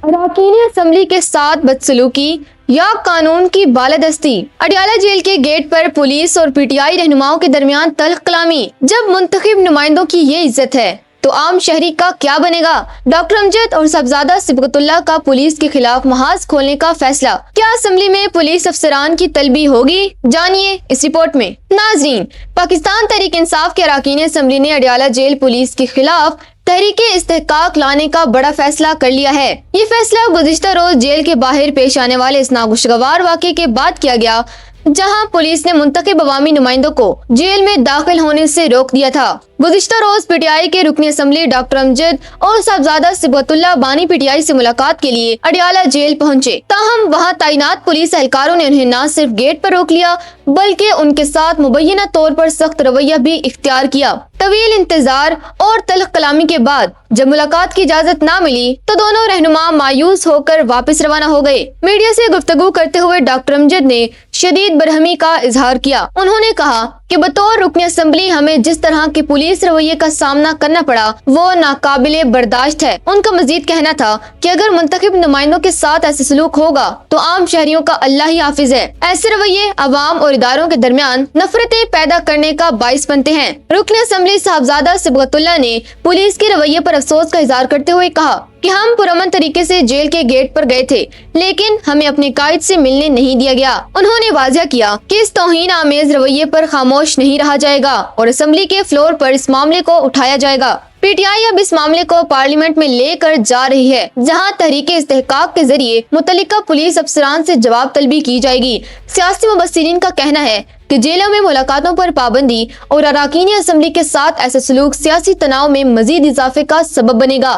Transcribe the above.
अरकान असम्बली के साथ बदसलूकी या कानून की बालादस्ती। अडयाला जेल के गेट पर पुलिस और पीटीआई रहनुमाओं के दरमियान तल्ख कलामी। जब मुंतखब नुमाइंदों की ये इज्जत है तो आम शहरी का क्या बनेगा। डॉक्टर अमजद और साहबजादा सिबगतुल्लाह का पुलिस के खिलाफ महाज खोलने का फैसला। क्या असम्बली में पुलिस अफसरान की तलबी होगी? जानिए इस रिपोर्ट में। नाजरीन, पाकिस्तान तहरीक इंसाफ के अरकान असम्बली ने अडयाला जेल पुलिस के खिलाफ तहरीके इस्तेहकाक लाने का बड़ा फैसला कर लिया है। ये फैसला गुज़िश्ता रोज जेल के बाहर पेश आने वाले इस नागुशगवार वाक़े के बाद किया गया, जहां पुलिस ने मुंतखब अवामी नुमाइंदों को जेल में दाखिल होने से रोक दिया था। गुज़िश्ता रोज पीटीआई के रुकन असम्बली डॉक्टर अमजद और साहबजादा सिबगतुल्लाह बानी पीटीआई से मुलाकात के लिए अडयाला जेल पहुंचे। ताहम वहां तैनात पुलिस एहलकारों ने उन्हें न सिर्फ गेट पर रोक लिया बल्कि उनके साथ मुबैना तौर पर सख्त रवैया भी इख्तियार किया। तवील इंतजार और तल्ख कलामी के बाद जब मुलाकात की इजाजत ना मिली तो दोनों रहनुमा मायूस होकर वापस रवाना हो गए। मीडिया से गुफ्तगू करते हुए डॉक्टर अमजद ने शदीद बरहमी का इजहार किया। उन्होंने कहा कि बतौर रुकन असम्बली हमें जिस तरह के पुलिस रवैये का सामना करना पड़ा वो नाकाबिले बर्दाश्त है। उनका मजीद कहना था कि अगर मुंतखब नुमाइंदों के साथ ऐसे सलूक होगा तो आम शहरियों का अल्लाह ही हाफिज है। ऐसे रवैये अवाम और इदारों के दरमियान नफरतें पैदा करने का बाइस बनते हैं। रुकन असम्बली साहबजादा सिबगतुल्लाह ने पुलिस के रवैये पर अफसोस का इजहार करते हुए कहा कि हम पुरअमन तरीके से जेल के गेट पर गए थे लेकिन हमें अपने कायद से मिलने नहीं दिया गया। उन्होंने वाज़ेह किया कि इस तौहीन आमेज रवैये पर खामोश नहीं रहा जाएगा और असम्बली के फ्लोर पर इस मामले को उठाया जाएगा। पीटीआई अब इस मामले को पार्लियामेंट में लेकर जा रही है, जहां तहरीके इस्तेहकाक के जरिए मुतल्लिका पुलिस अफसरान से जवाब तलबी की जाएगी। सियासी मुबस्सिरीन का कहना है कि जेलों में मुलाकातों पर पाबंदी और अरकान असम्बली के साथ ऐसा सलूक सियासी तनाव में मजीद इजाफे का सबब बनेगा।